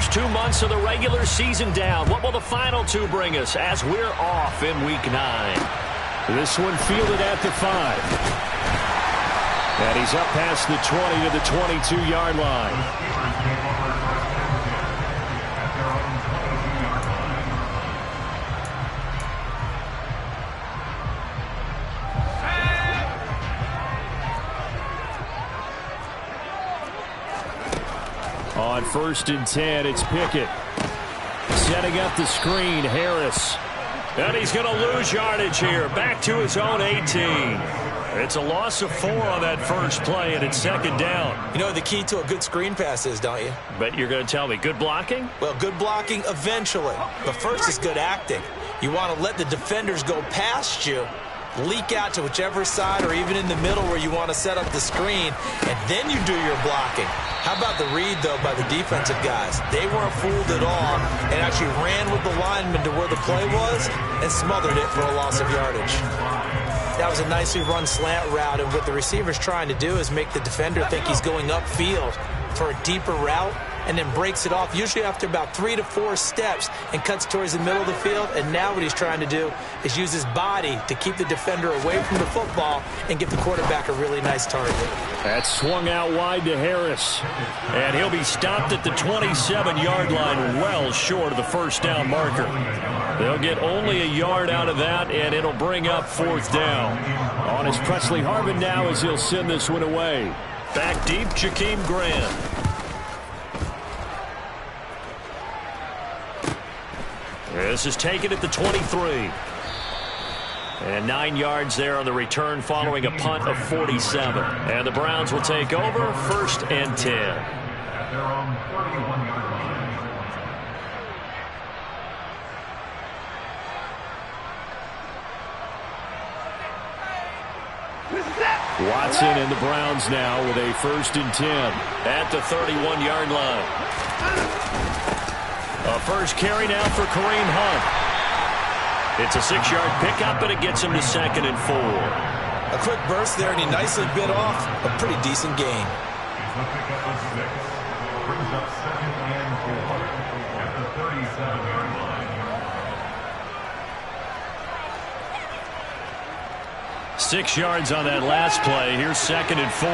first 2 months of the regular season down. What will the final two bring us as we're off in Week 9? This one fielded at the 5. And he's up past the 20 to the 22-yard line. On 1st and 10, it's Pickett. Setting up the screen, Harris. And he's going to lose yardage here. Back to his own 18. It's a loss of 4 on that first play, and it's 2nd down. You know what the key to a good screen pass is, don't you? But you're going to tell me, good blocking? Well, good blocking eventually. But first is good acting. You want to let the defenders go past you, leak out to whichever side or even in the middle where you want to set up the screen, and then you do your blocking. How about the read, though, by the defensive guys? They weren't fooled at all and actually ran with the lineman to where the play was and smothered it for a loss of yardage. That was a nicely run slant route, and what the receiver's trying to do is make the defender think he's going upfield for a deeper route and then breaks it off, usually after about 3 to 4 steps, and cuts towards the middle of the field. And now what he's trying to do is use his body to keep the defender away from the football and give the quarterback a really nice target. That swung out wide to Harris. And he'll be stopped at the 27-yard line, well short of the first down marker. They'll get only a yard out of that, and it'll bring up 4th down. On is Presley Harvin now as he'll send this one away. Back deep, Jakeem Grant. This is taken at the 23. And 9 yards there on the return following a punt of 47. And the Browns will take over 1st and 10. Watson and the Browns now with a 1st and 10. At the 31-yard line. A first carry now for Kareem Hunt. It's a 6-yard pickup, and it gets him to 2nd and 4. A quick burst there, and he nicely bit off a pretty decent gain. Brings up 2nd and 4 at the 37-yard line. 6 yards on that last play. Here's 2nd and 4.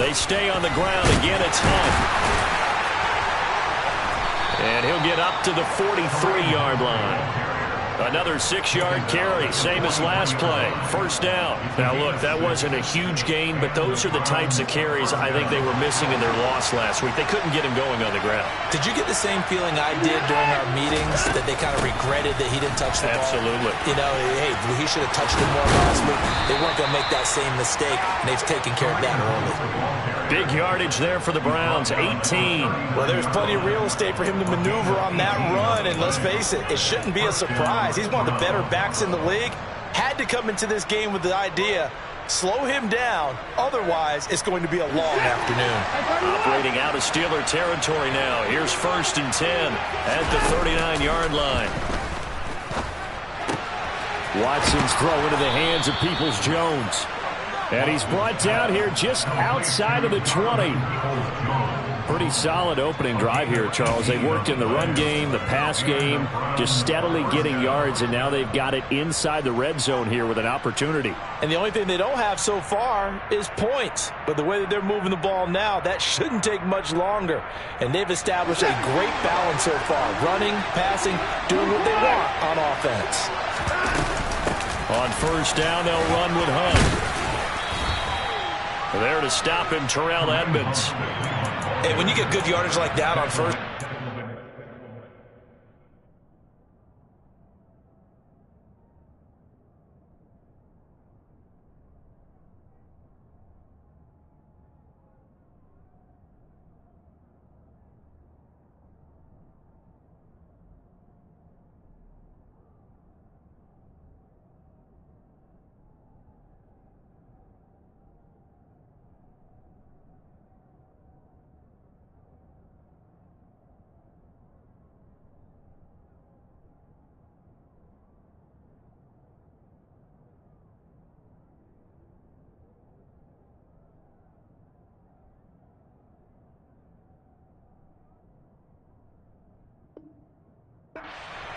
They stay on the ground. Again, it's Hunt. And he'll get up to the 43-yard line. Another 6-yard carry, same as last play. 1st down. Now, look, that wasn't a huge gain, but those are the types of carries I think they were missing in their loss last week. They couldn't get him going on the ground. Did you get the same feeling I did during our meetings, that they kind of regretted that he didn't touch the ball? Absolutely. You know, hey, he should have touched it more last week. They weren't going to make that same mistake, and they've taken care of that early. Big yardage there for the Browns, 18. Well, there's plenty of real estate for him to maneuver on that run, and let's face it, it shouldn't be a surprise. He's one of the better backs in the league. Had to come into this game with the idea, slow him down, otherwise it's going to be a long afternoon. Operating out of Steeler territory now. Here's 1st and 10 at the 39-yard line. Watson's throw into the hands of Peoples-Jones. And he's brought down here just outside of the 20. Pretty solid opening drive here, Charles. They've worked in the run game, the pass game, just steadily getting yards, and now they've got it inside the red zone here with an opportunity. And the only thing they don't have so far is points. But the way that they're moving the ball now, that shouldn't take much longer. And they've established a great balance so far. Running, passing, doing what they want on offense. On 1st down, they'll run with Hunt. There to stop him, Terrell Edmonds. Hey, when you get good yardage like that on 1st,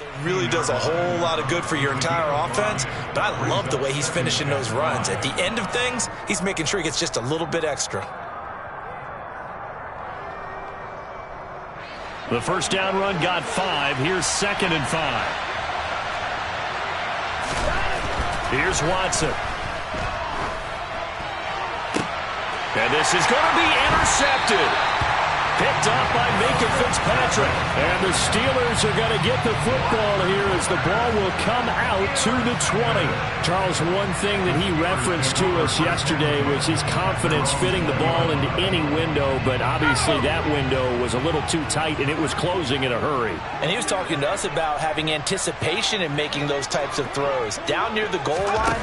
It really does a whole lot of good for your entire offense, but I love the way he's finishing those runs. At the end of things, he's making sure he gets just a little bit extra. The first down run got 5. Here's 2nd and 5. Here's Watson. And this is going to be intercepted. Picked off by Minkah Fitzpatrick. And the Steelers are going to get the football here as the ball will come out to the 20. Charles, one thing that he referenced to us yesterday was his confidence fitting the ball into any window, but obviously that window was a little too tight and it was closing in a hurry. And he was talking to us about having anticipation in making those types of throws. Down near the goal line,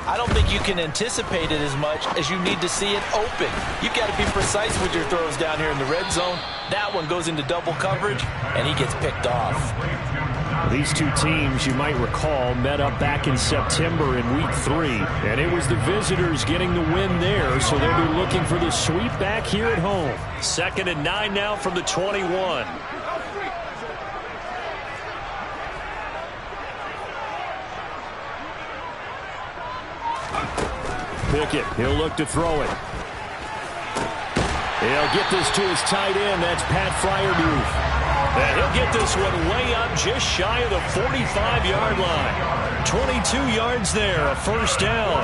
I don't think you can anticipate it as much as you need to see it open. You've got to be precise with your throws down here in the red zone. That one goes into double coverage, and he gets picked off. These two teams, you might recall, met up back in September in Week 3, and it was the visitors getting the win there, so they'll be looking for the sweep back here at home. 2nd and 9 now from the 21. Pickett, he'll look to throw it. He'll get this to his tight end. That's Pat Freiermuth. And he'll get this one way up just shy of the 45-yard line. 22 yards there, a first down.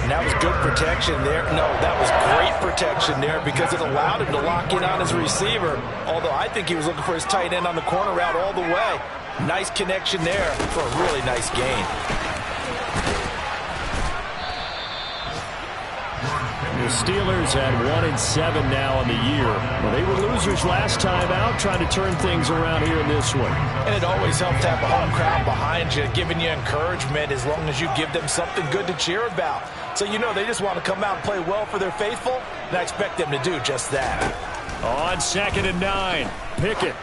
And that was good protection there. No, that was great protection there because it allowed him to lock in on his receiver. Although I think he was looking for his tight end on the corner route all the way. Nice connection there for a really nice gain. The Steelers at 1-7 now on the year. Well, they were losers last time out, trying to turn things around here in this one. And it always helps to have a home crowd behind you, giving you encouragement as long as you give them something good to cheer about. So you know they just want to come out and play well for their faithful, and I expect them to do just that. On 2nd and 9, Pickett.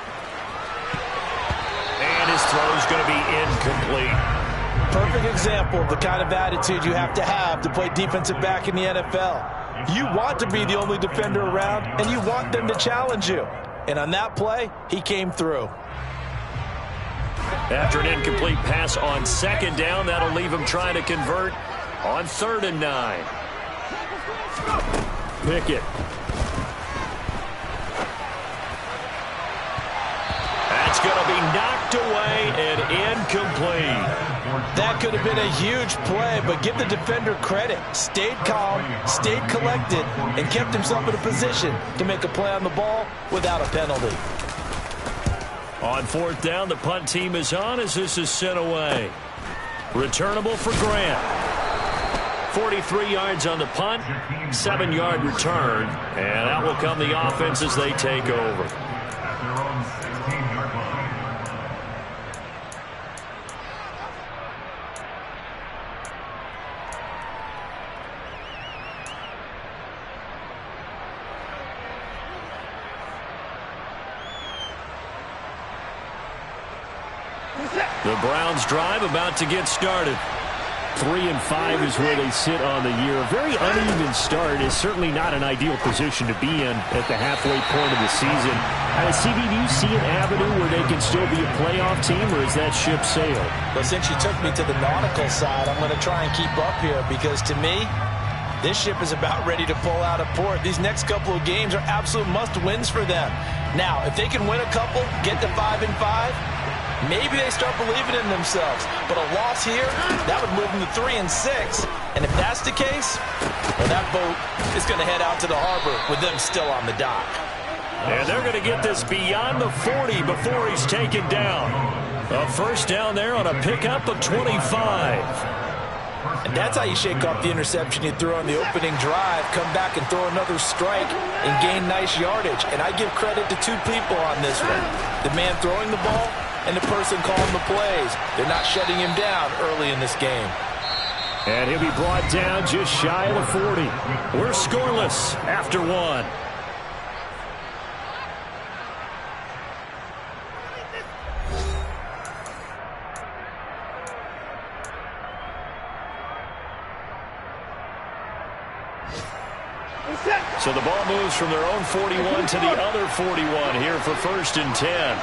And his throw's going to be incomplete. Perfect example of the kind of attitude you have to play defensive back in the NFL. You want to be the only defender around, and you want them to challenge you. And on that play, he came through. After an incomplete pass on 2nd down, that'll leave him trying to convert on 3rd and 9. Pickett. That's going to be knocked away and incomplete. That could have been a huge play, but give the defender credit. Stayed calm, stayed collected, and kept himself in a position to make a play on the ball without a penalty. On 4th down, the punt team is on as this is sent away. Returnable for Grant. 43 yards on the punt, 7-yard return, and out will come the offense as they take over. The Browns drive about to get started. 3-5 is where they sit on the year. A very uneven start is certainly not an ideal position to be in at the halfway point of the season. CB, do you see an avenue where they can still be a playoff team, or is that ship sailed? Well, since you took me to the nautical side, I'm going to try and keep up here because to me, this ship is about ready to pull out of port. These next couple of games are absolute must-wins for them. Now, if they can win a couple, get to 5-5, maybe they start believing in themselves. But a loss here, that would move them to 3-6. And if that's the case, well, that boat is going to head out to the harbor with them still on the dock. And they're going to get this beyond the 40 before he's taken down. A first down there on a pickup of 25. And that's how you shake off the interception you threw on the opening drive, come back and throw another strike and gain nice yardage. And I give credit to two people on this one. The man throwing the ball and the person calling the plays. They're not shutting him down early in this game. And he'll be brought down just shy of the 40. We're scoreless after one. So the ball moves from their own 41 to the other 41 here for 1st and 10.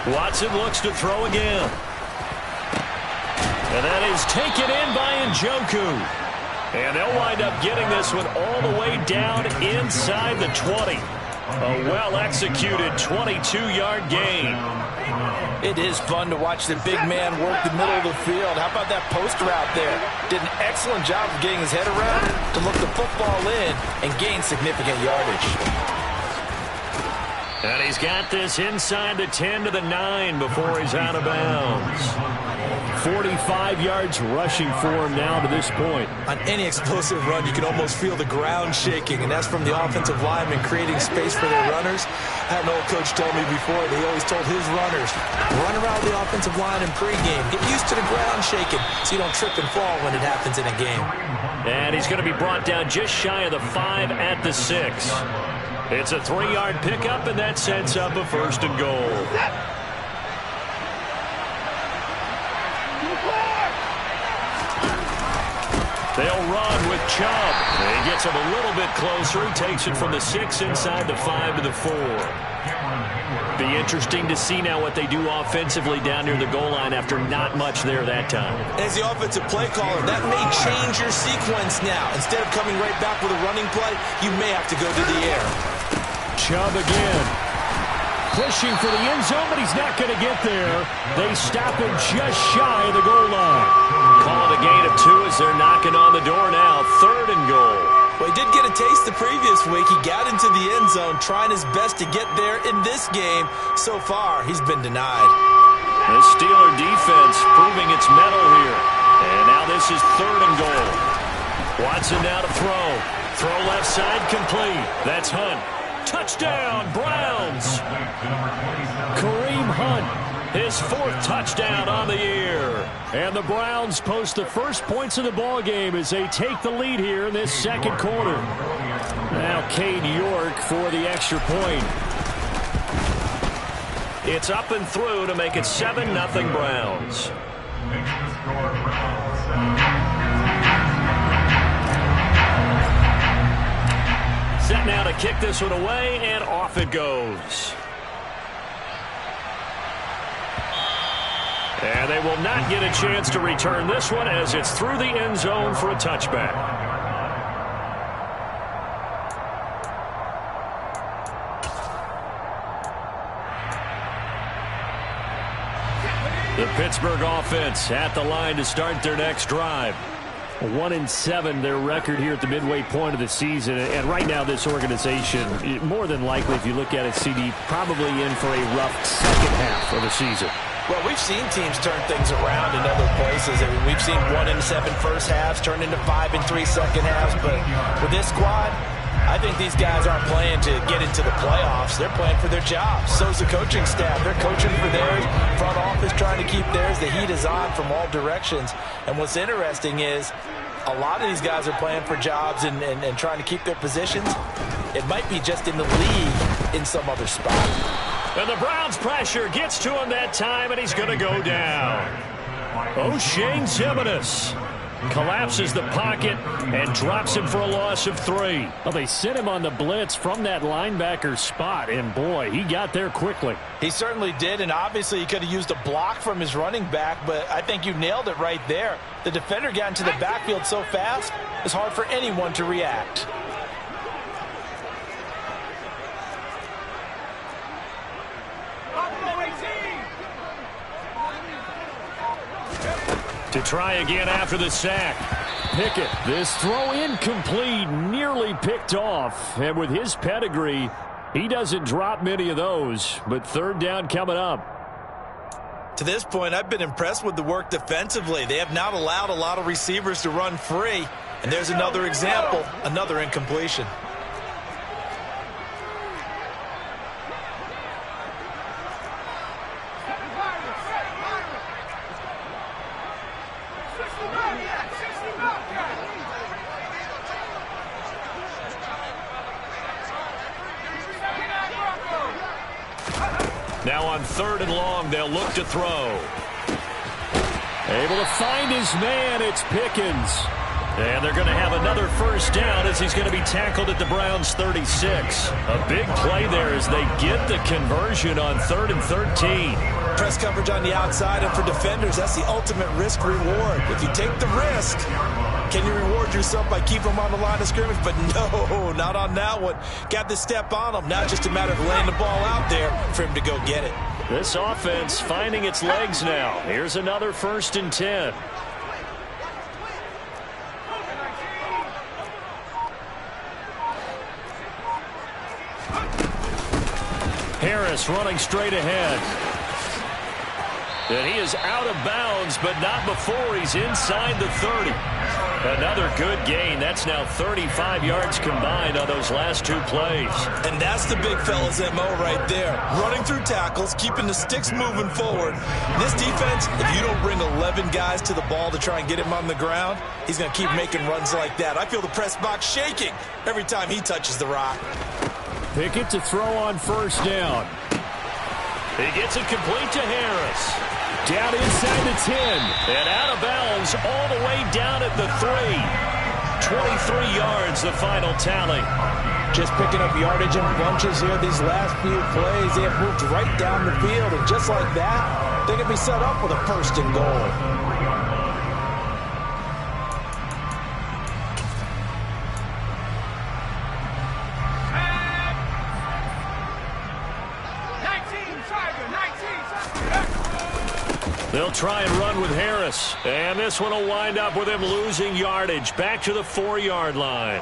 Watson looks to throw again. And that is taken in by Njoku. And they'll wind up getting this one all the way down inside the 20. A well-executed 22-yard gain. It is fun to watch the big man work the middle of the field. How about that post route there? Did an excellent job of getting his head around to look the football in and gain significant yardage. And he's got this inside the 10 to the 9 before he's out of bounds. 45 yards rushing for him now to this point. On any explosive run, you can almost feel the ground shaking, and that's from the offensive linemen creating space for their runners. I had an old coach tell me before, that he always told his runners, run around the offensive line in pregame. Get used to the ground shaking so you don't trip and fall when it happens in a game. And he's going to be brought down just shy of the 5 at the 6. It's a 3-yard pickup, and that sets up a 1st and goal. They'll run with Chubb. He gets him a little bit closer. He takes it from the 6 inside the 5 to the 4. Be interesting to see now what they do offensively down near the goal line after not much there that time. As the offensive play caller, that may change your sequence now. Instead of coming right back with a running play, you may have to go to the air. Chubb again. Pushing for the end zone, but he's not going to get there. They stop him just shy of the goal line. Call it a gain of 2 as they're knocking on the door now. 3rd and goal. Well, he did get a taste the previous week. He got into the end zone, trying his best to get there in this game. So far, he's been denied. The Steeler defense proving its mettle here. And now this is 3rd and goal. Watson now to throw. Throw left side complete. That's Hunt. Touchdown, Browns. Kareem Hunt, his 4th touchdown on the year. And the Browns post the first points of the ball game as they take the lead here in this 2nd quarter. Now Cade York for the extra point. It's up and through to make it 7-0 Browns. Set now to kick this one away, and off it goes. And they will not get a chance to return this one as it's through the end zone for a touchback. The Pittsburgh offense at the line to start their next drive. 1-7 their record here at the midway point of the season, and right now this organization, more than likely if you look at it, CD, probably in for a rough second half of the season. Well, we've seen teams turn things around in other places. I mean, we've seen 1-7 first halves turn into 5-3 second halves, but with this squad, I think these guys aren't playing to get into the playoffs. They're playing for their jobs. So's the coaching staff. They're coaching for theirs. Front office trying to keep theirs. The heat is on from all directions. And what's interesting is a lot of these guys are playing for jobs and trying to keep their positions. It might be just in the league in some other spot. And the Browns pressure gets to him that time, and he's going to go down. O'Shane Ximines collapses the pocket and drops him for a loss of 3. Well, they sent him on the blitz from that linebacker spot, and boy, he got there quickly. He certainly did, and obviously he could have used a block from his running back, but I think you nailed it right there. The defender got into the backfield so fast, it's hard for anyone to react. To try again after the sack. Pickett, this throw incomplete, nearly picked off. And with his pedigree, he doesn't drop many of those. But 3rd down coming up. To this point, I've been impressed with the work defensively. They have not allowed a lot of receivers to run free. And there's another example, another incompletion. Now on 3rd and long, they'll look to throw. Able to find his man, it's Pickens. And they're going to have another first down as he's going to be tackled at the Browns' 36. A big play there as they get the conversion on 3rd and 13. Press coverage on the outside, and for defenders, that's the ultimate risk-reward. If you take the risk, can you reward yourself by keeping them on the line of scrimmage? But no, not on that one. Got the step on him. Now just a matter of laying the ball out there for him to go get it. This offense finding its legs now. Here's another 1st and 10. Harris running straight ahead. And he is out of bounds, but not before he's inside the 30. Another good gain. That's now 35 yards combined on those last 2 plays. And that's the big fella's MO right there. Running through tackles, keeping the sticks moving forward. This defense, if you don't bring 11 guys to the ball to try and get him on the ground, he's going to keep making runs like that. I feel the press box shaking every time he touches the rock. Pickett to throw on 1st down. He gets it complete to Harris. Down inside the 10. And out of bounds all the way down at the 3. 23 yards, the final tally. Just picking up yardage in bunches here these last few plays. They have moved right down the field, and just like that, they can be set up with a 1st and goal. They'll try and run with Harris. And this one will wind up with him losing yardage. Back to the 4-yard line.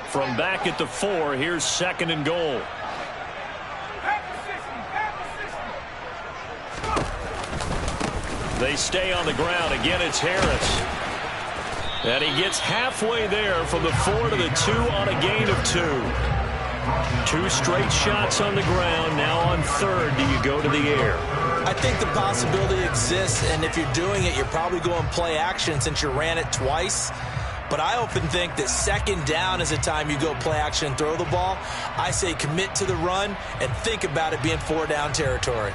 From back at the 4, here's 2nd and goal. They stay on the ground. Again, it's Harris. And he gets halfway there from the 4 to the 2 on a gain of 2. 2 straight shots on the ground. Now on 3rd, do you go to the air? I think the possibility exists, and if you're doing it, you're probably going play action since you ran it twice. But I often think that 2nd down is the time you go play action and throw the ball. I say commit to the run and think about it being 4-down territory.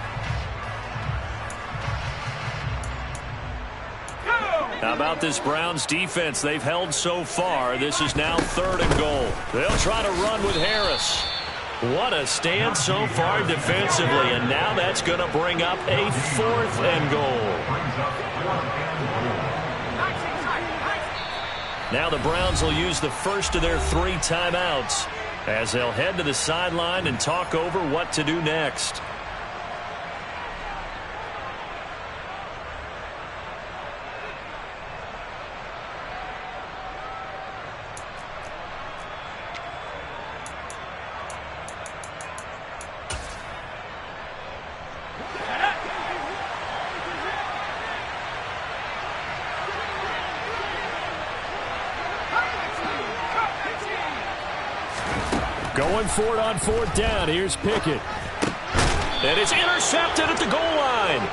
How about this Browns defense? They've held so far. This is now 3rd and goal. They'll try to run with Harris. What a stand so far defensively, and now that's going to bring up a 4th and goal. Now the Browns will use the first of their 3 timeouts as they'll head to the sideline and talk over what to do next. Going for it on 4th down. Here's Pickett. And it's intercepted at the goal line.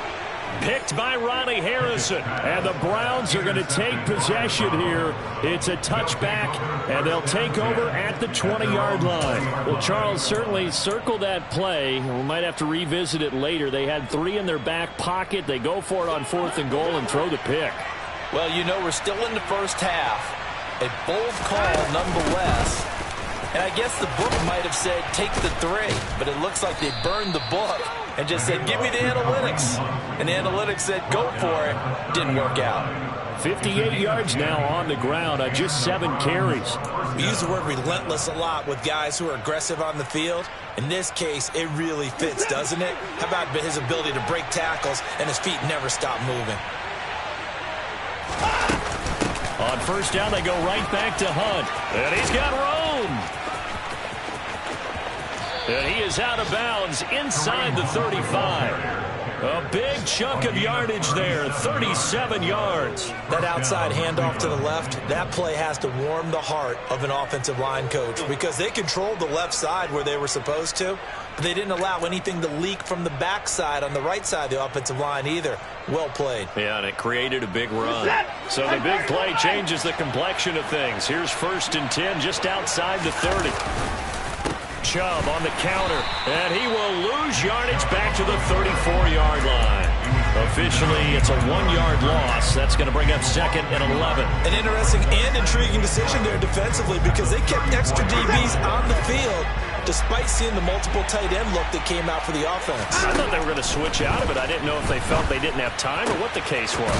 Picked by Ronnie Harrison. And the Browns are going to take possession here. It's a touchback, and they'll take over at the 20-yard line. Well, Charles, certainly circle that play. We might have to revisit it later. They had 3 in their back pocket. They go for it on 4th and goal and throw the pick. Well, you know, we're still in the first half. A bold call nonetheless. And I guess the book might have said take the 3, but it looks like they burned the book and just said give me the analytics. And the analytics said go for it. Didn't work out. 58 yards now on the ground on just 7 carries. We use the word relentless a lot with guys who are aggressive on the field. In this case, it really fits, doesn't it? How about his ability to break tackles and his feet never stop moving? On 1st down, they go right back to Hunt. And he's got room. And he is out of bounds inside the 35. A big chunk of yardage there, 37 yards. That outside handoff to the left, that play has to warm the heart of an offensive line coach because they controlled the left side where they were supposed to, but they didn't allow anything to leak from the backside on the right side of the offensive line either. Well played. Yeah, and it created a big run. So the big play changes the complexion of things. Here's 1st and 10 just outside the 30. Chubb on the counter, and he will lose yardage back to the 34-yard line. Officially, it's a 1-yard loss. That's going to bring up 2nd and 11. An interesting and intriguing decision there defensively because they kept extra DBs on the field despite seeing the multiple tight end look that came out for the offense. I thought they were going to switch out of it. I didn't know if they felt they didn't have time or what the case was.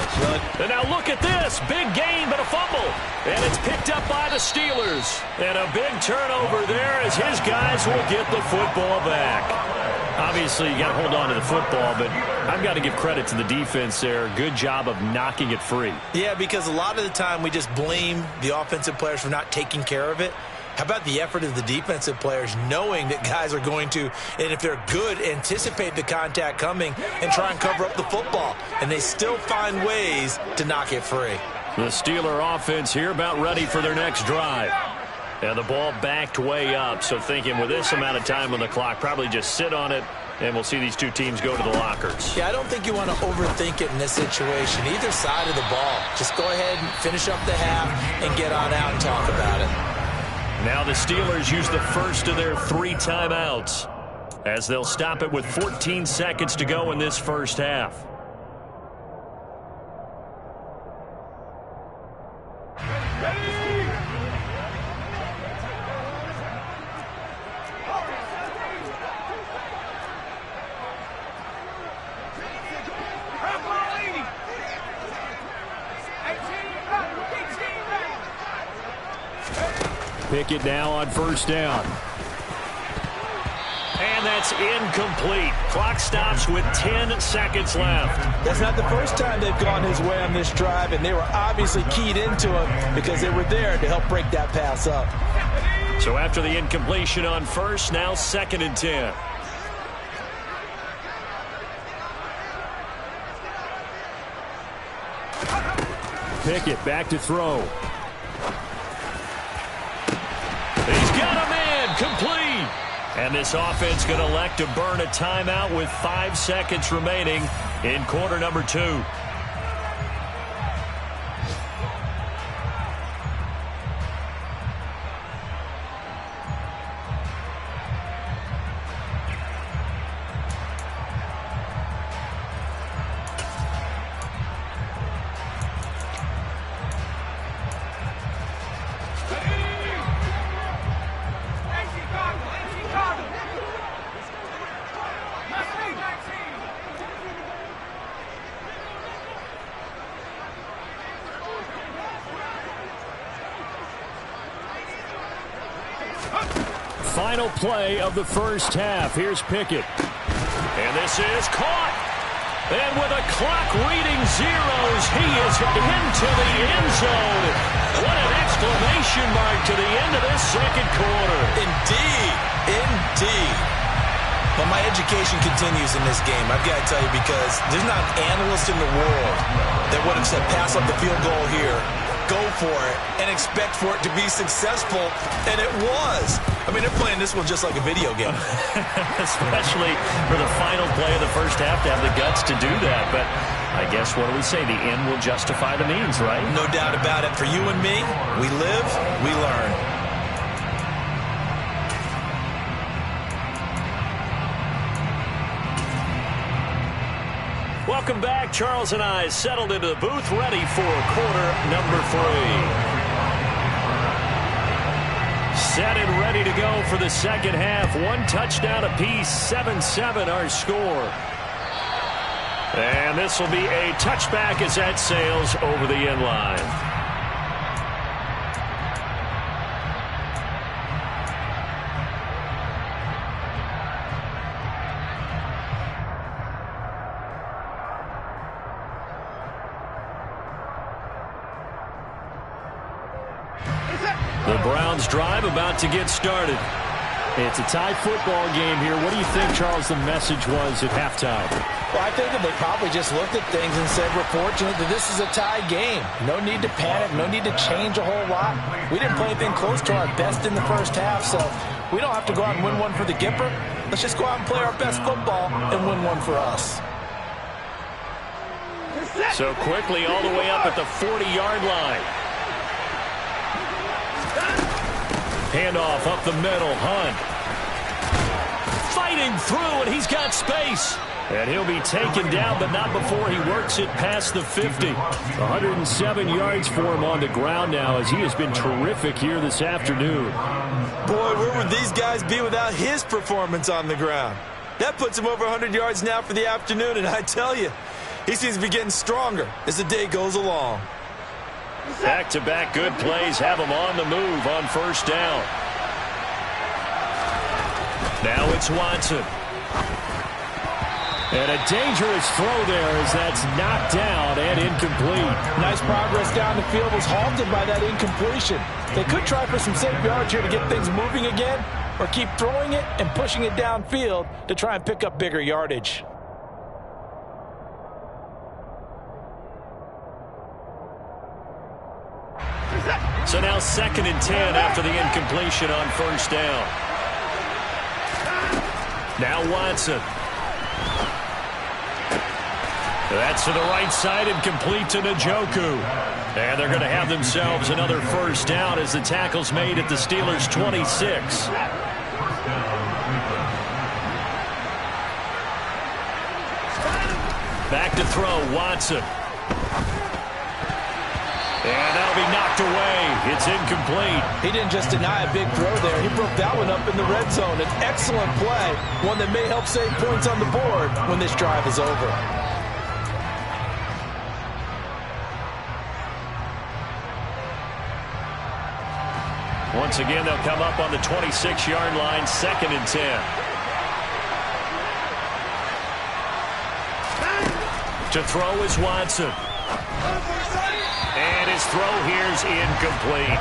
And now look at this. Big gain, but a fumble. And it's picked up by the Steelers. And a big turnover there as his guys will get the football back. Obviously, you got to hold on to the football, but I've got to give credit to the defense there. Good job of knocking it free. Yeah, because a lot of the time we just blame the offensive players for not taking care of it. How about the effort of the defensive players knowing that guys are going to, and if they're good, anticipate the contact coming and try and cover up the football. And they still find ways to knock it free. The Steeler offense here about ready for their next drive. And the ball backed way up, so thinking with this amount of time on the clock, probably just sit on it, and we'll see these two teams go to the lockers. Yeah, I don't think you want to overthink it in this situation. Either side of the ball. Just go ahead and finish up the half and get on out and talk about it. Now the Steelers use the first of their 3 timeouts as they'll stop it with 14 seconds to go in this first half. Pickett now on 1st down. And that's incomplete. Clock stops with 10 seconds left. That's not the first time they've gone his way on this drive, and they were obviously keyed into him because they were there to help break that pass up. So after the incompletion on 1st, now 2nd and 10. Pickett back to throw. He's got a man, complete. And this offense going to elect to burn a timeout with 5 seconds remaining in quarter number 2. Final play of the first half. Here's Pickett. And this is caught. And with a clock reading zeros, he is into the end zone. What an exclamation mark to the end of this second quarter. Indeed. Indeed. Well, my education continues in this game, I've got to tell you, because there's not an analyst in the world that would have said pass up the field goal here, go for it, and expect for it to be successful, and it was. I mean, they're playing this one just like a video game. Especially for the final play of the first half to have the guts to do that. But I guess, what do we say? The end will justify the means, right? No doubt about it. For you and me, we live, we learn. Welcome back. Charles and I settled into the booth, ready for quarter number 3. Set and ready to go for the second half. 1 touchdown apiece, 7-7 our score. And this will be a touchback as that sails over the end line. The Browns drive about to get started. It's a tie football game here. What do you think, Charles, the message was at halftime? Well, I think that they probably just looked at things and said, we're fortunate that this is a tie game. No need to panic, no need to change a whole lot. We didn't play anything close to our best in the first half, so we don't have to go out and win one for the Gipper. Let's just go out and play our best football and win one for us. So quickly all the way up at the 40-yard line. Handoff up the middle, Hunt. Fighting through, and he's got space. And he'll be taken down, but not before he works it past the 50. 107 yards for him on the ground now, as he has been terrific here this afternoon. Boy, where would these guys be without his performance on the ground? That puts him over 100 yards now for the afternoon, and I tell you, he seems to be getting stronger as the day goes along. Back-to-back good plays have him on the move on first down. Now it's Watson. And a dangerous throw there as that's knocked down and incomplete. Nice progress down the field was halted by that incompletion. They could try for some safe yards here to get things moving again, or keep throwing it and pushing it downfield to try and pick up bigger yardage. So now 2nd and 10 after the incompletion on first down. Now Watson. That's to the right side and complete to Njoku. And they're going to have themselves another first down as the tackle's made at the Steelers' 26. Back to throw, Watson. And that'll be knocked away. It's incomplete. He didn't just deny a big throw there. He broke that one up in the red zone. An excellent play, one that may help save points on the board when this drive is over. Once again, they'll come up on the 26-yard line, 2nd and 10. To throw is Watson. And his throw here's incomplete.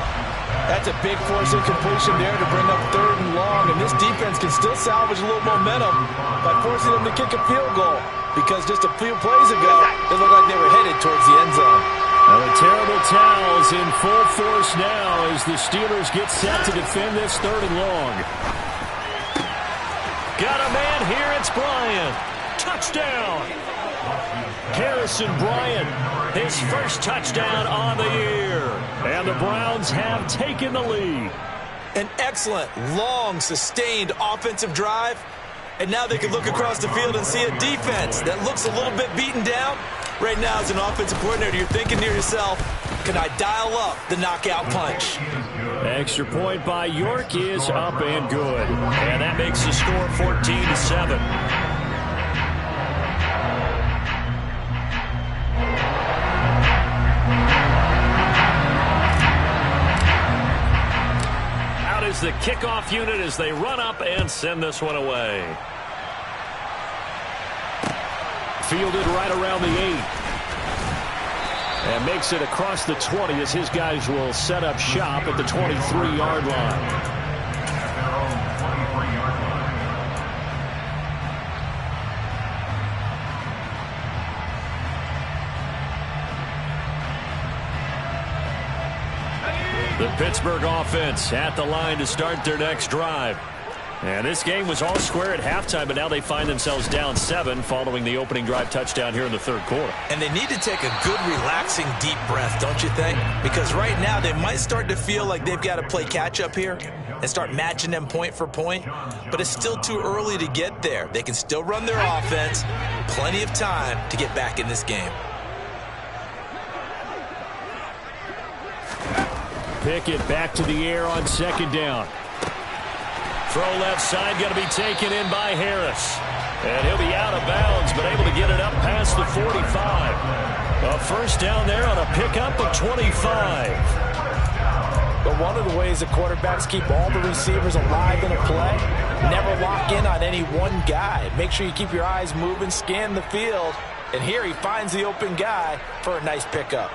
That's a big force incompletion there to bring up 3rd and long, and this defense can still salvage a little momentum by forcing them to kick a field goal, because just a few plays ago, it looked like they were headed towards the end zone. Now the terrible towels in full force now as the Steelers get set to defend this 3rd and long. Got a man here, it's Bryant. Touchdown! Harrison Bryant, his first touchdown on the year. And the Browns have taken the lead. An excellent, long, sustained offensive drive. And now they can look across the field and see a defense that looks a little bit beaten down. Right now, as an offensive coordinator, you're thinking to yourself, can I dial up the knockout punch? Extra point by York is up and good. And that makes the score 14-7. Is the kickoff unit as they run up and send this one away. Fielded right around the 8. And makes it across the 20 as his guys will set up shop at the 23-yard line. The Pittsburgh offense at the line to start their next drive. And this game was all square at halftime, but now they find themselves down 7 following the opening drive touchdown here in the 3rd quarter. And they need to take a good, relaxing, deep breath, don't you think? Because right now they might start to feel like they've got to play catch-up here and start matching them point for point. But it's still too early to get there. They can still run their offense. Plenty of time to get back in this game. Pickett back to the air on 2nd down. Throw left side, going to be taken in by Harris. And he'll be out of bounds, but able to get it up past the 45. A first down there on a pickup of 25. But one of the ways the quarterbacks keep all the receivers alive in a play, never lock in on any one guy. Make sure you keep your eyes moving, scan the field. And here he finds the open guy for a nice pickup.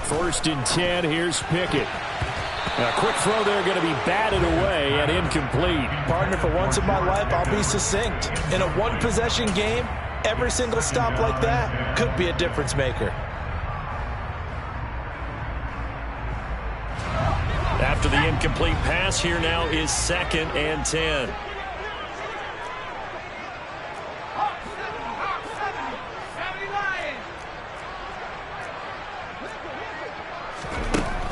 1st and 10, here's Pickett. A quick throw there going to be batted away and incomplete. Partner, for once in my life, I'll be succinct. In a one-possession game, every single stop like that could be a difference maker. After the incomplete pass, here now is 2nd and 10.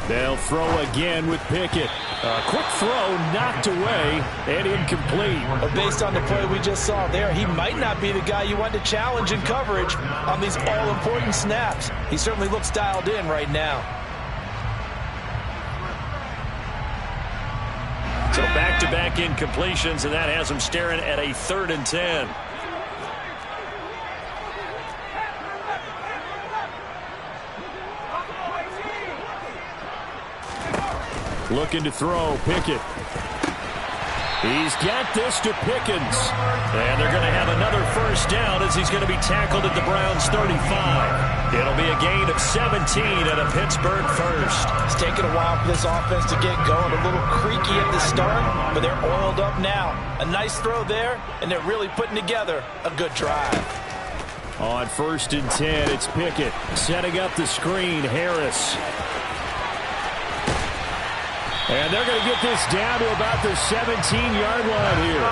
They'll throw again with Pickett. A quick throw knocked away and incomplete. But based on the play we just saw there, he might not be the guy you want to challenge in coverage on these all-important snaps. He certainly looks dialed in right now. So back-to-back incompletions, and that has him staring at a 3rd and 10. Looking to throw, Pickett. He's got this to Pickens. And they're going to have another first down as he's going to be tackled at the Browns' 35. It'll be a gain of 17 and a Pittsburgh first. It's taken a while for this offense to get going. A little creaky at the start, but they're oiled up now. A nice throw there, and they're really putting together a good drive. On 1st and 10, it's Pickett. Setting up the screen, Harris. And they're going to get this down to about the 17-yard line here.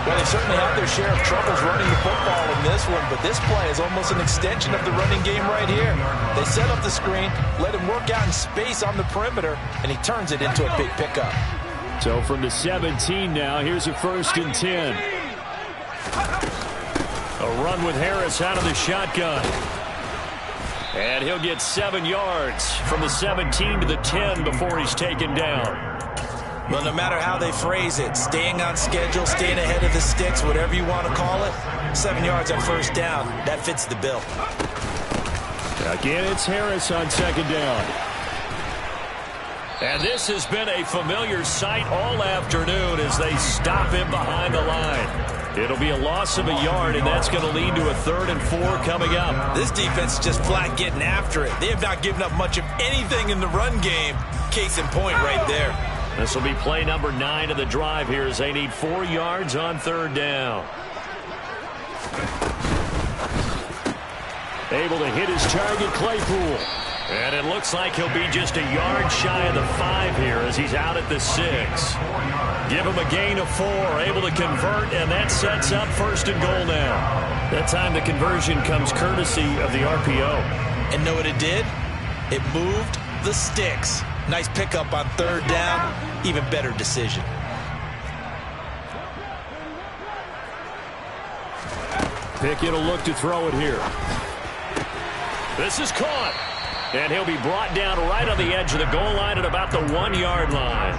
Well, they certainly have their share of troubles running the football in this one, but this play is almost an extension of the running game right here. They set up the screen, let him work out in space on the perimeter, and he turns it into a big pickup. So from the 17 now, here's a 1st and 10. A run with Harris out of the shotgun. And he'll get 7 yards from the 17 to the 10 before he's taken down. Well, no matter how they phrase it, staying on schedule, staying ahead of the sticks, whatever you want to call it, 7 yards on first down, that fits the bill. Again, it's Harris on 2nd down. And this has been a familiar sight all afternoon as they stop him behind the line. It'll be a loss of a yard, and that's going to lead to a 3rd and 4 coming up. This defense is just flat getting after it. They have not given up much of anything in the run game. Case in point right there. This will be play number 9 of the drive here as they need 4 yards on 3rd down. Able to hit his target, Claypool. And it looks like he'll be just a yard shy of the 5 here as he's out at the 6. Give him a gain of 4, able to convert, and that sets up 1st and goal now. That time the conversion comes courtesy of the RPO. And know what it did? It moved the sticks. Nice pickup on 3rd down. Even better decision. Pickett will look to throw it here. This is caught. And he'll be brought down right on the edge of the goal line at about the 1-yard line.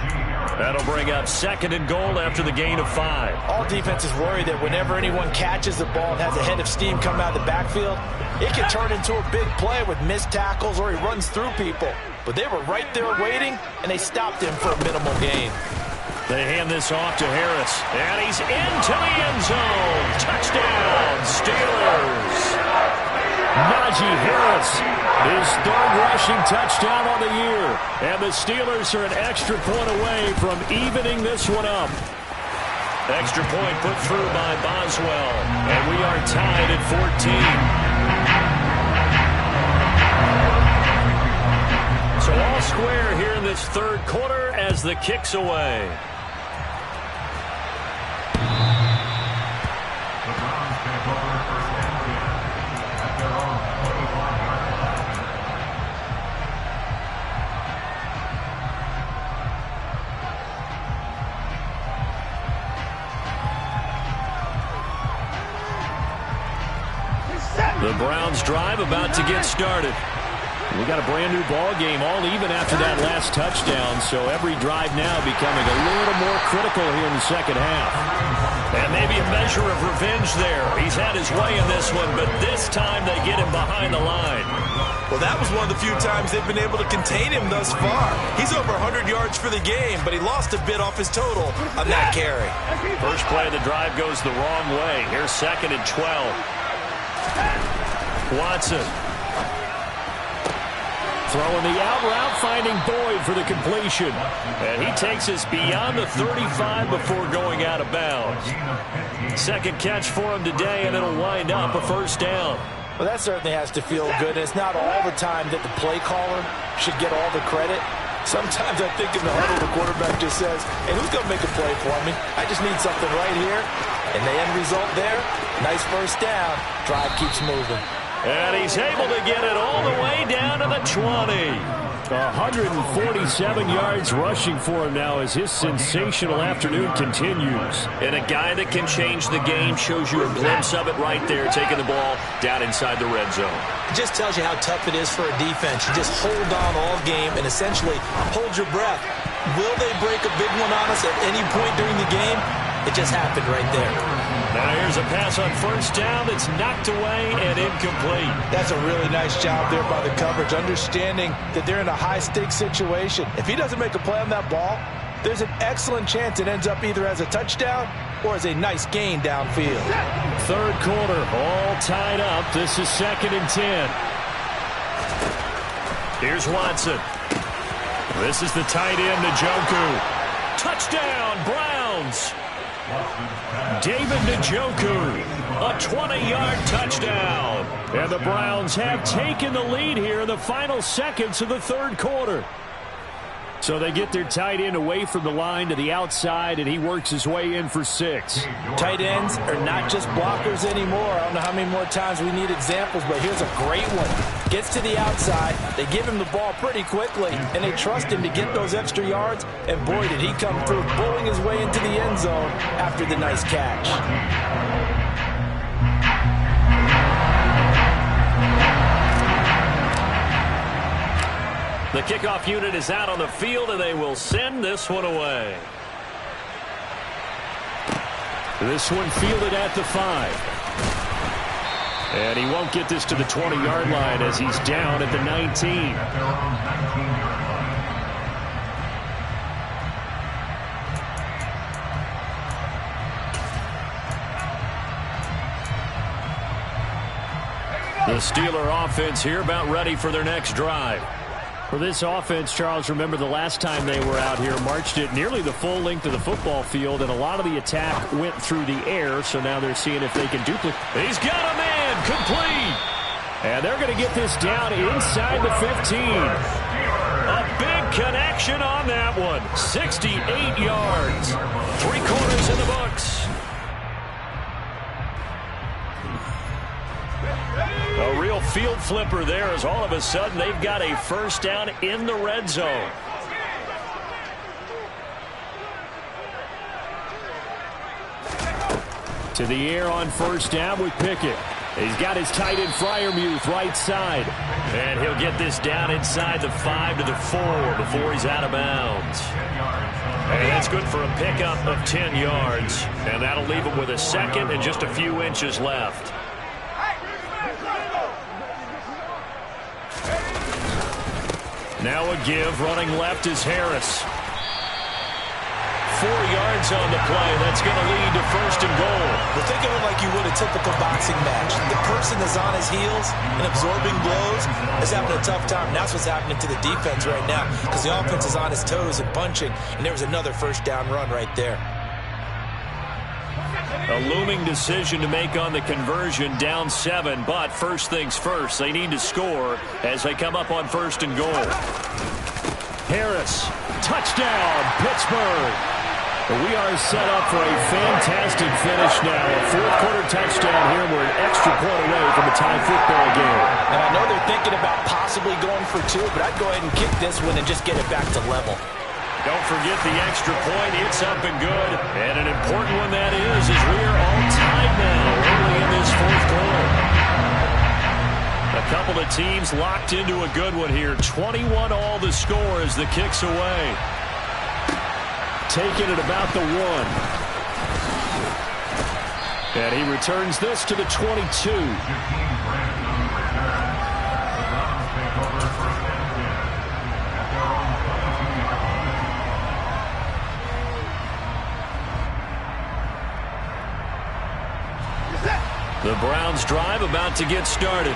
That'll bring up 2nd and goal after the gain of 5. All defenses worry that whenever anyone catches the ball and has a head of steam come out of the backfield, it can turn into a big play with missed tackles or he runs through people. But they were right there waiting, and they stopped him for a minimal gain. They hand this off to Harris. And he's into the end zone. Touchdown, Steelers. Najee Harris, his 3rd rushing touchdown on the year. And the Steelers are an extra point away from evening this one up. Extra point put through by Boswell. And we are tied at 14. So all square here in this 3rd quarter as the kick's away. The Browns drive about to get started. We got a brand new ball game, all even after that last touchdown, so every drive now becoming a little more critical here in the 2nd half. And maybe a measure of revenge there. He's had his way in this one, but this time they get him behind the line. Well, that was one of the few times they've been able to contain him thus far. He's over 100 yards for the game, but he lost a bit off his total on that carry. First play of the drive goes the wrong way. Here's 2nd and 12. Watson Throwing the out route, finding Boyd for the completion. And he takes us beyond the 35 before going out of bounds. Second catch for him today, and it'll wind up a first down. Well, that certainly has to feel good. It's not all the time that the play caller should get all the credit. Sometimes I think in the huddle, the quarterback just says, hey, who's going to make a play for me? I just need something right here. And the end result there, nice first down. Drive keeps moving. And he's able to get it all the way down to the 20. 147 yards rushing for him now as his sensational afternoon continues. And a guy that can change the game, shows you a glimpse of it right there, taking the ball down inside the red zone. It just tells you how tough it is for a defense. You just hold on all game and essentially hold your breath. Will they break a big one on us at any point during the game? It just happened right there. Now here's a pass on first down that's knocked away and incomplete. That's a really nice job there by the coverage, understanding that they're in a high-stakes situation. If he doesn't make a play on that ball, there's an excellent chance it ends up either as a touchdown or as a nice gain downfield. Third quarter, all tied up. This is 2nd and 10. Here's Watson. This is the tight end, Njoku. Touchdown, Browns. David Njoku, a 20-yard touchdown. And the Browns have taken the lead here in the final seconds of the third quarter. So they get their tight end away from the line to the outside, and he works his way in for 6. Tight ends are not just blockers anymore. I don't know how many more times we need examples, but here's a great one. Gets to the outside, they give him the ball pretty quickly, and they trust him to get those extra yards, and boy, did he come through, bowling his way into the end zone after the nice catch. The kickoff unit is out on the field, and they will send this one away. This one fielded at the 5. And he won't get this to the 20-yard line as he's down at the 19. The Steeler offense here about ready for their next drive. For this offense, Charles, remember the last time they were out here, marched it nearly the full length of the football field, and a lot of the attack went through the air, so now they're seeing if they can duplicate. He's got a man, complete. And they're going to get this down inside the 15. A big connection on that one. 68 yards. 3 quarters in the books. A real field flipper there as all of a sudden they've got a first down in the red zone. To the air on first down with Pickett. He's got his tight end Freiermuth right side. And he'll get this down inside the 5 to the 4 before he's out of bounds. And that's good for a pickup of 10 yards. And that'll leave him with a second and just a few inches left. Now a give, running left is Harris. 4 yards on the play. That's going to lead to first and goal. Well, think of it like you would a typical boxing match. The person that's on his heels and absorbing blows is having a tough time. And that's what's happening to the defense right now because the offense is on his toes and punching, and there was another first down run right there. A looming decision to make on the conversion, down 7, but first things first, they need to score as they come up on first and goal. Harris, touchdown, Pittsburgh. We are set up for a fantastic finish now. A fourth quarter touchdown here. We're an extra point away from a tie football game. And I know they're thinking about possibly going for 2, but I'd go ahead and kick this one and just get it back to level. Don't forget the extra point. It's up and good. And an important one that is as we are all tied now early in this fourth quarter. A couple of teams locked into a good one here. 21 all the score as the kick's away. Taking it about the 1. And he returns this to the 22. The Browns drive about to get started.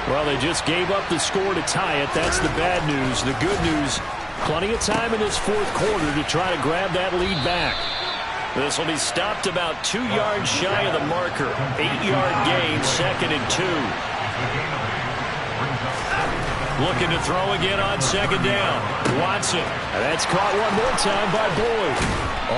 Well, they just gave up the score to tie it. That's the bad news. The good news, plenty of time in this fourth quarter to try to grab that lead back. This will be stopped about 2 yards shy of the marker. 8-yard gain, 2nd and 2. Looking to throw again on 2nd down. Watson. And that's caught one more time by Boyd.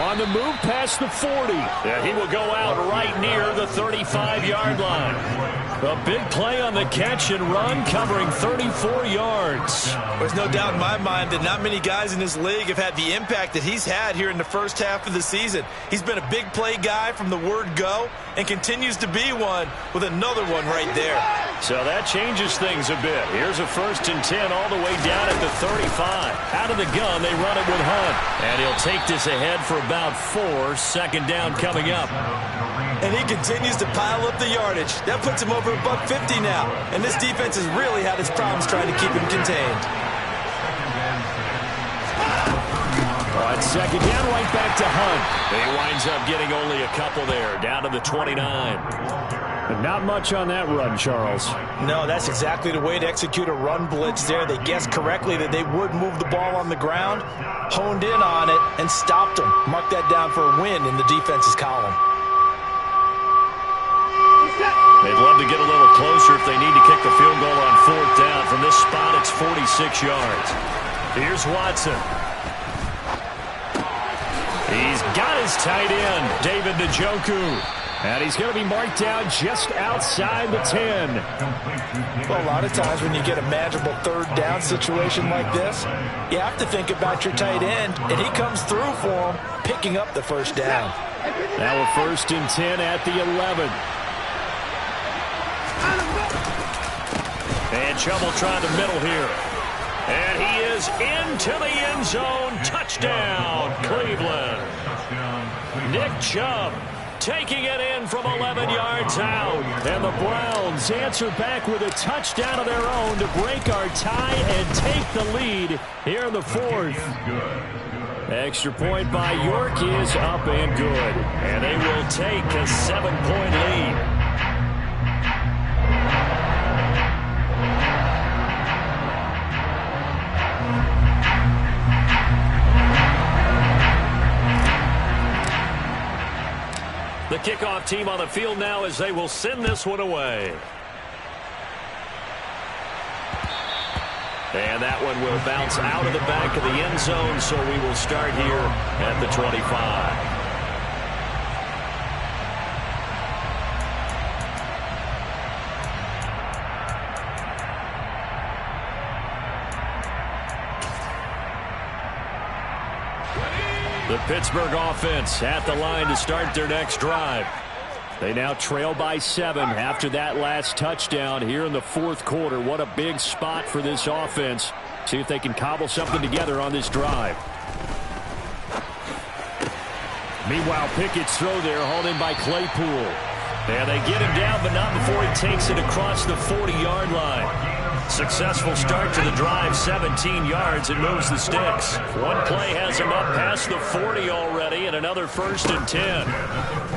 On the move past the 40. Yeah, he will go out right near the 35-yard line. A big play on the catch and run, covering 34 yards. There's no doubt in my mind that not many guys in this league have had the impact that he's had here in the first half of the season. He's been a big play guy from the word go and continues to be one with another one right there. So that changes things a bit. Here's a 1st and 10 all the way down at the 35. Out of the gun, they run it with Hunt. And he'll take this ahead for about 4. 2nd down coming up. And he continues to pile up the yardage. That puts him over $150 now. And this defense has really had its problems trying to keep him contained. On 2nd down, right back to Hunt. He winds up getting only a couple there, down to the 29. But not much on that run, Charles. No, that's exactly the way to execute a run blitz there. They guessed correctly that they would move the ball on the ground, honed in on it, and stopped them. Mark that down for a win in the defense's column. They'd love to get a little closer if they need to kick the field goal on 4th down. From this spot, it's 46 yards. Here's Watson. He's got his tight end, David Njoku. And he's going to be marked down just outside the 10. Well, a lot of times when you get a manageable 3rd down situation like this, you have to think about your tight end, and he comes through for him, picking up the 1st down. Now a 1st and 10 at the 11. And Chubb the middle here. And he is into the end zone. Touchdown, Cleveland. Nick Chubb taking it in from 11 yards out. And the Browns answer back with a touchdown of their own to break our tie and take the lead here in the 4th. Extra point by York is up and good. And they will take a 7-point lead. The kickoff team on the field now as they will send this one away. And that one will bounce out of the back of the end zone, so we will start here at the 25. The Pittsburgh offense at the line to start their next drive. They now trail by 7 after that last touchdown here in the 4th quarter. What a big spot for this offense. See if they can cobble something together on this drive. Meanwhile, Pickett's throw there hauled in by Claypool. And they get him down, but not before he takes it across the 40-yard line. Successful start to the drive, 17 yards, and moves the sticks. One play has him up past the 40 already, and another 1st and 10.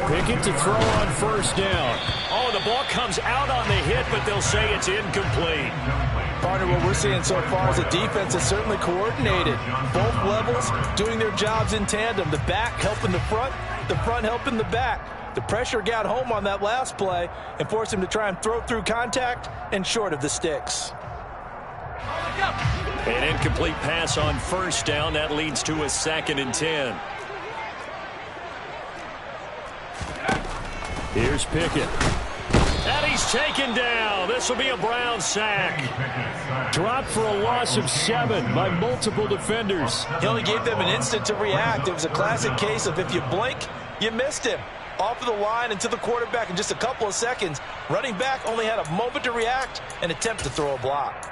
Pickett to throw on 1st down. Oh, the ball comes out on the hit, but they'll say it's incomplete. Partner, what we're seeing so far is the defense is certainly coordinated. Both levels doing their jobs in tandem. The back helping the front helping the back. The pressure got home on that last play and forced him to try and throw through contact and short of the sticks. An incomplete pass on 1st down. That leads to a 2nd and 10. Here's Pickett. And he's taken down. This will be a Brown sack. Dropped for a loss of 7 by multiple defenders. He only gave them an instant to react. It was a classic case of if you blink, you missed him. Off of the line and to the quarterback in just a couple of seconds. Running back only had a moment to react and attempt to throw a block.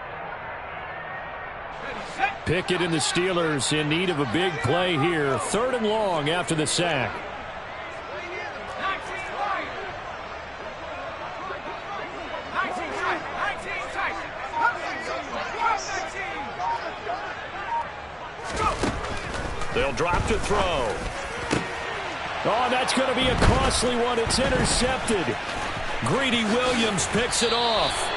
Pickett and the Steelers in need of a big play here. 3rd and long after the sack. They'll drop to throw. Oh, that's going to be a costly one. It's intercepted. Greedy Williams picks it off.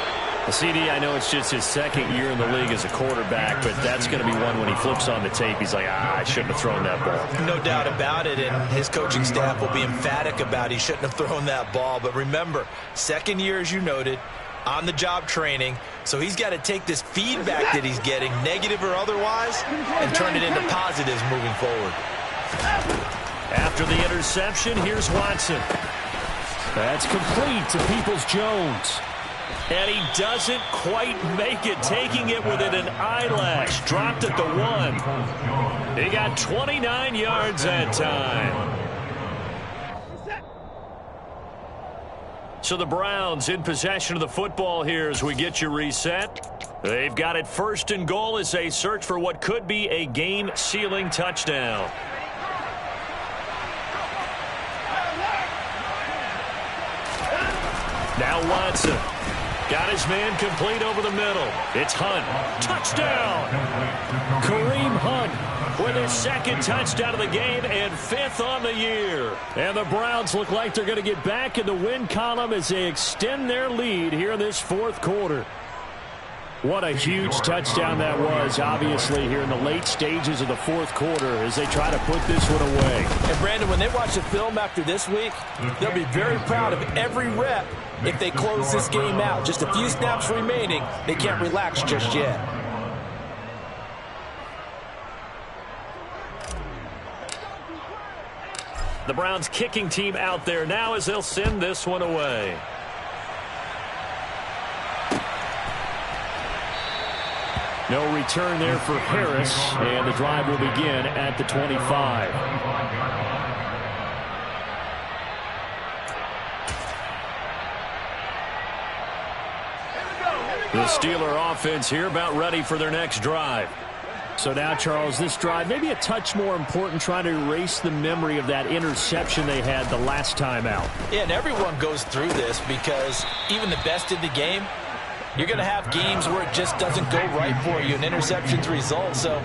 CD, I know it's just his second year in the league as a quarterback, but that's going to be one when he flips on the tape, he's like, I shouldn't have thrown that ball. No doubt about it, and his coaching staff will be emphatic about he shouldn't have thrown that ball. But remember, second year, as you noted, on-the-job training, so he's got to take this feedback that he's getting, negative or otherwise, and turn it into positives moving forward. After the interception, here's Watson. That's complete to Peoples-Jones. And he doesn't quite make it, taking it within an eyelash. Dropped at the 1. He got 29 yards that time. So the Browns in possession of the football here as we get you reset. They've got it 1st and goal as they search for what could be a game-sealing touchdown. Now Watson. Got his man complete over the middle. It's Hunt. Touchdown! Kareem Hunt with his 2nd touchdown of the game and 5th on the year. And the Browns look like they're going to get back in the win column as they extend their lead here in this 4th quarter. What a huge touchdown that was, obviously, here in the late stages of the 4th quarter as they try to put this one away. And, Brandon, when they watch the film after this week, they'll be very proud of every rep if they close this game out. Just a few snaps remaining. They can't relax just yet. The Browns kicking team out there now as they'll send this one away. No return there for Harris, and the drive will begin at the 25. The Steeler offense here about ready for their next drive. So now, Charles, this drive maybe a touch more important, trying to erase the memory of that interception they had the last time out. Yeah, and everyone goes through this because even the best in the game, you're going to have games where it just doesn't go right for you, and interceptions result. So,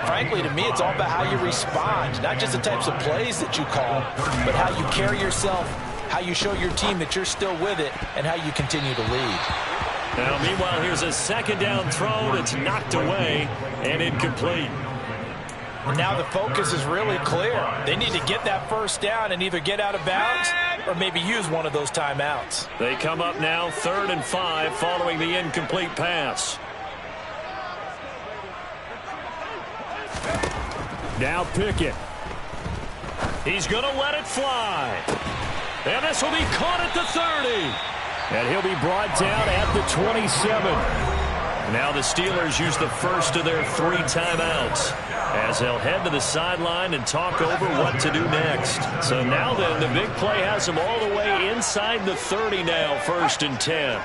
frankly, to me, it's all about how you respond, not just the types of plays that you call, but how you carry yourself, how you show your team that you're still with it, and how you continue to lead. Now, meanwhile, here's a 2nd down throw that's knocked away and incomplete. And now the focus is really clear. They need to get that 1st down and either get out of bounds or maybe use one of those timeouts. They come up now 3rd and 5 following the incomplete pass. Now Pickett. He's going to let it fly. And this will be caught at the 30. And he'll be brought down at the 27. Now the Steelers use the first of their 3 timeouts as they'll head to the sideline and talk over what to do next. So now then, the big play has them all the way inside the 30 now, 1st and 10.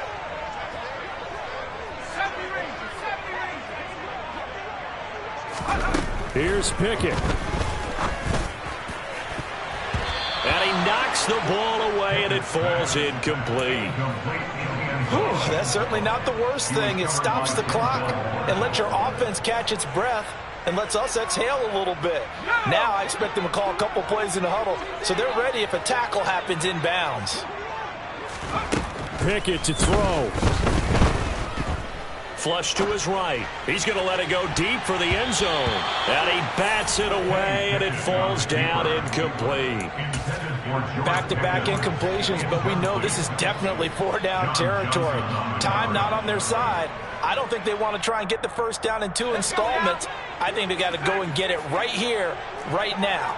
Here's Pickett. And he knocks the ball away, and it falls incomplete. Whew, that's certainly not the worst thing. It stops the clock and lets your offense catch its breath and lets us exhale a little bit. Now I expect them to call a couple plays in the huddle so they're ready if a tackle happens inbounds. Pickett to throw. Flush to his right. He's going to let it go deep for the end zone. And he bats it away, and it falls down incomplete. Back-to-back incompletions, but we know this is definitely 4-down territory. Time not on their side. I don't think they want to try and get the 1st down in 2 installments. I think they got to go and get it right here, right now.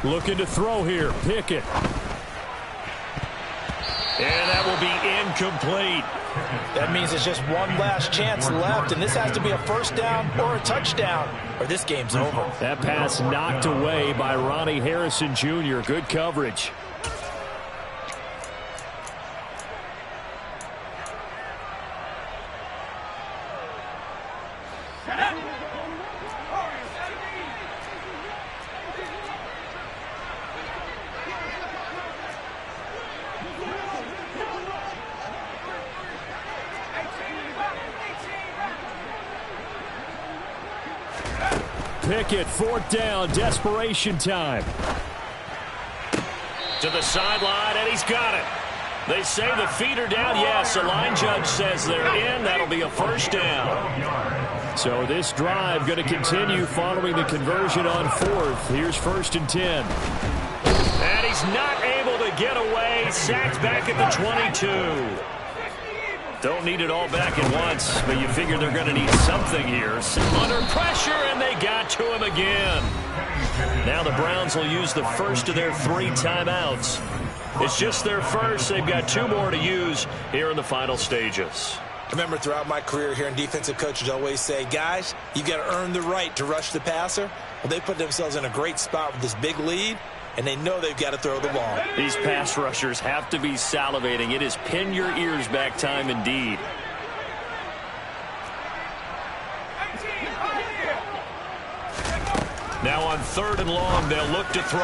Looking to throw here, Pickett. And that will be incomplete. That means it's just one last chance left, and this has to be a 1st down or a touchdown, or this game's over. That pass knocked away by Ronnie Harrison Jr. Good coverage. Pickett, fourth down, desperation time. To the sideline, and he's got it. They say the feet are down. Yes, the line judge says they're in. That'll be a first down. So this drive going to continue following the conversion on fourth. Here's 1st and 10. And he's not able to get away. Sacked back at the 22. Don't need it all back at once, but you figure they're going to need something here. Under pressure, and they got to him again. Now the Browns will use the first of their 3 timeouts. It's just their first. They've got 2 more to use here in the final stages. I remember throughout my career hearing defensive coaches always say, guys, you've got to earn the right to rush the passer. Well, they put themselves in a great spot with this big lead, and they know they've got to throw the ball. These pass rushers have to be salivating. It is pin your ears back time indeed. Now on 3rd and long, they'll look to throw.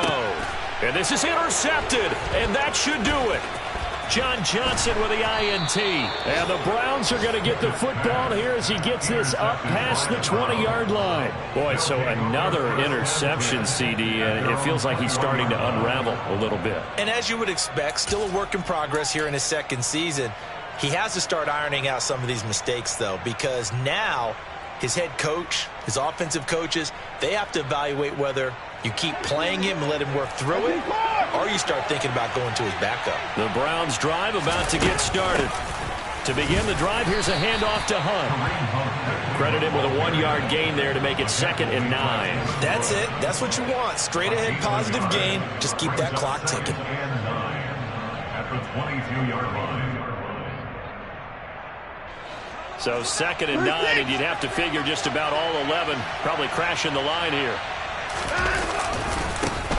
And this is intercepted, and that should do it. John Johnson with the INT. And the Browns are going to get the football here as he gets this up past the 20-yard line. Boy, so another interception, CD, and it feels like he's starting to unravel a little bit. And as you would expect, still a work in progress here in his 2nd season. He has to start ironing out some of these mistakes, though, because now his head coach, his offensive coaches, they have to evaluate whether you keep playing him and let him work through it, or you start thinking about going to his backup. The Browns drive about to get started. To begin the drive, here's a handoff to Hunt. Credit him with a 1-yard gain there to make it 2nd and 9. That's it. That's what you want. Straight ahead positive gain. Just keep that clock ticking. At the 22-yard line. So 2nd and 9, and you'd have to figure just about all 11 probably crashing the line here.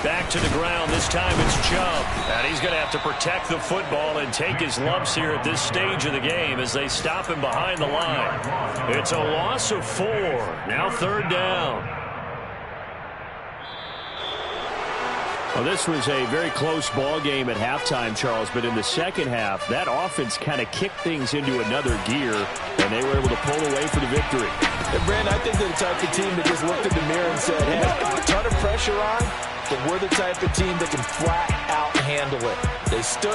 Back to the ground. This time it's Chubb. And he's going to have to protect the football and take his lumps here at this stage of the game as they stop him behind the line. It's a loss of 4. Now 3rd down. Well, this was a very close ball game at halftime, Charles, but in the second half, that offense kind of kicked things into another gear, and they were able to pull away for the victory. And Brandon, I think they're the type of team that just looked in the mirror and said, hey, a ton of pressure on, but we're the type of team that can flat out handle it. They stood